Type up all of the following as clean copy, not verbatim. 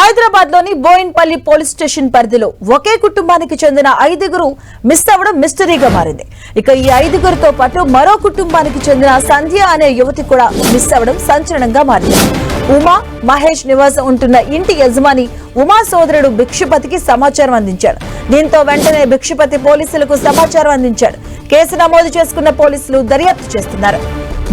హైదరాబాద్ లోని Boinpally police station పరిధిలో ఒకే కుటుంబానికి చెందిన 5గురు మిస్ అవ్వడం మిస్టరీగా మారింది. ఇక ఈ 5గురితో పాటు మరో కుటుంబానికి చెందిన సంధ్య అనే యువతి కూడా మిస్ అవ్వడం సంచలనంగా మారింది. ఉమా మహేష్ నివాసం ఉంటున్న ఇంటి యజమాని ఉమా సోదరుడు భిక్షపతికి సమాచారం అందించాడు. దీంతో వెంటనే భిక్షపతి పోలీసులకు సమాచారం అందించాడు. కేసు నమోదు చేసుకున్న పోలీసులు దర్యాప్తు చేస్తున్నారు.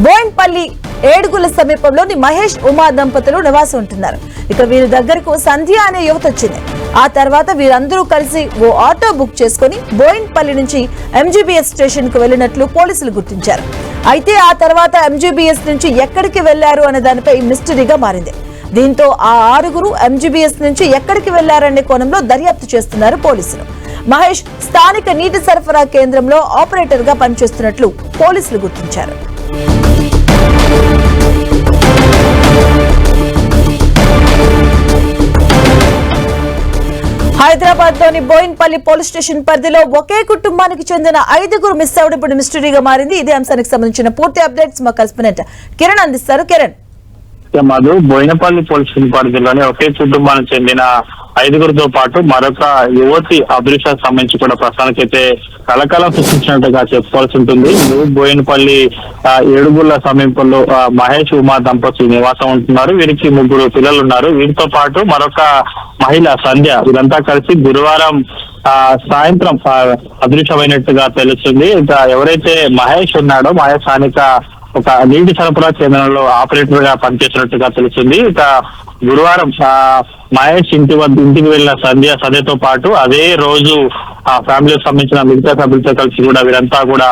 బోయిన్పల్లి ఏడుగుల సమీపంలోని మహేష్ ఉమా దంపతులు నివాసం ఉంటున్నారు. ఇక వీరి దగ్గరకు సంధ్య అనే యువత వచ్చింది. ఆ తర్వాత వీరందరూ కలిసి ఓ ఆటో బుక్ చేసుకుని బోయిన్పల్లి నుంచి ఎంజీబీఎస్ స్టేషన్ కు వెళ్లినట్లు పోలీసులు గుర్తించారు. అయితే ఆ తర్వాత ఎంజీబీఎస్ నుంచి ఎక్కడికి వెళ్లారు అనే దానిపై మిస్టరీగా మారింది. దీంతో ఆ 6గురు ఎంజీబీఎస్ నుంచి ఎక్కడికి వెళ్లారనే కోణంలో దర్యాప్తు చేస్తున్నారు పోలీసులు. మహేష్ స్థానిక నీటి సరఫరా కేంద్రంలో ఆపరేటర్ గా పనిచేస్తున్నట్లు పోలీసులు గుర్తించారు. హైదరాబాద్ లోని బోయిన్పల్లి పోలీస్ స్టేషన్ పరిధిలో ఒకే కుటుంబానికి చెందిన 5గురు మిస్ అవడం ఇప్పుడు మిస్టరీగా మారింది. ఇదే అంశానికి సంబంధించిన పూర్తి అప్డేట్స్ మా కరెస్పాండెంట్ కిరణ్ అందిస్తారు. కిరణ్, మధు, బోయినపల్లి పోలీస్ స్టేషన్ పరిధిలోని ఒకే కుటుంబానికి చెందిన 5గురితో పాటు మరొక యువతి అదృశ్యానికి సంబంధించి కూడా ప్రస్తుతానికైతే కలకలం సృష్టించినట్టుగా చెప్పుకోవాల్సి ఉంటుంది. బోయినపల్లి ఏడుగుళ్ల సమీపంలో మహేష్ ఉమా దంపతులు నివాసం ఉంటున్నారు. వీరికి 3 పిల్లలు ఉన్నారు. వీరితో పాటు మరొక మహిళ సంధ్య, వీరంతా కలిసి గురువారం సాయంత్రం అదృశ్యమైనట్టుగా తెలుస్తుంది. ఇంకా ఎవరైతే మహేష్ ఉన్నాడో మహేష్ స్థానిక ఒక నీటి సరఫరా కేంద్రంలో ఆపరేటర్ గా పనిచేస్తున్నట్టుగా తెలుస్తుంది. ఇక గురువారం మహేష్ ఇంటికి వెళ్లిన సంధ్యతో పాటు అదే రోజు ఆ ఫ్యామిలీకి సంబంధించిన మిగతా సభ్యులతో కలిసి కూడా వీరంతా కూడా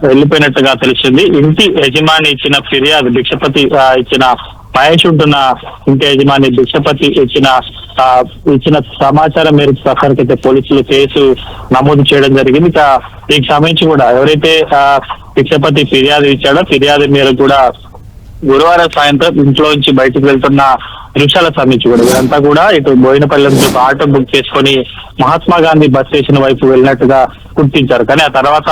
వెళ్లిపోయినట్టుగా తెలుస్తుంది. ఇంటి యజమాని ఇచ్చిన ఫిర్యాదు, భిక్షపతి ఇచ్చిన మహేష్ ఉంటున్న ఇంటి యజమాని భిక్షపతి ఇచ్చిన సమాచారం మేరకు ప్రస్తుతానికైతే పోలీసులు కేసు నమోదు చేయడం జరిగింది. ఇక దీనికి సంబంధించి కూడా ఎవరైతే భిక్షపతి ఫిర్యాదు ఇచ్చాడో ఫిర్యాదు మేరకు కూడా గురువారం సాయంత్రం ఇంట్లో నుంచి బయటకు వెళ్తున్న దృశ్యాల సంబంధించి కూడా వీరంతా కూడా ఇటు బోయినపల్లి నుంచి ఒక ఆటో బుక్ చేసుకుని మహాత్మా గాంధీ బస్ స్టేషన్ వైపు వెళ్ళినట్టుగా గుర్తించారు. కానీ ఆ తర్వాత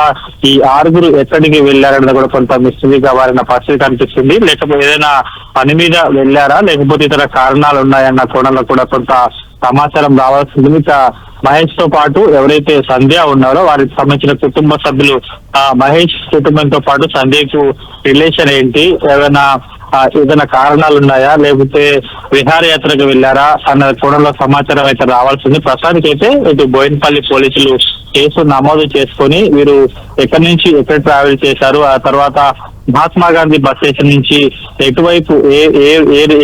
ఈ 6గురు ఎక్కడికి వెళ్లారన్నది కూడా కొంత మిస్టరీగా వారిన పరిస్థితి కనిపిస్తుంది. లేకపోతే ఏదైనా పని మీద వెళ్లారా, లేకపోతే ఇతర కారణాలు ఉన్నాయన్న కోణంలో కూడా కొంత సమాచారం రావాల్సింది. ఇక మహేష్ తో పాటు ఎవరైతే సంధ్య ఉన్నారో వారికి సంబంధించిన కుటుంబ సభ్యులు మహేష్ కుటుంబంతో పాటు సంధ్యకు రిలేషన్ ఏంటి, ఏదైనా కారణాలు ఉన్నాయా, లేకపోతే విహారయాత్రకు వెళ్లారా అన్న కోణంలో సమాచారం అయితే రావాల్సింది. ప్రస్తుతానికి అయితే ఇటు బోయినపల్లి పోలీసులు కేసు నమోదు చేసుకుని వీరు ఎక్కడి నుంచి ఎక్కడ ట్రావెల్ చేశారు, ఆ తర్వాత మహాత్మా గాంధీ బస్ స్టేషన్ నుంచి ఎటువైపు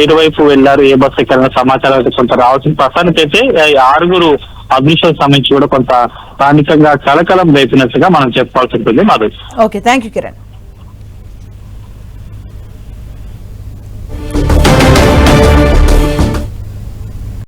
ఏటువైపు వెళ్లారు, ఏ బస్సు ఎక్కడైనా సమాచారం అయితే కొంత రావాల్సింది. ప్రస్తుతానికి అయితే 6గురు అదృశ్యానికి సంబంధించి కూడా కొంత స్థానికంగా కలకలం రేపినట్టుగా మనం చెప్పుకోవాల్సి ఉంటుంది. Madhav. Okay, thank you Kiran.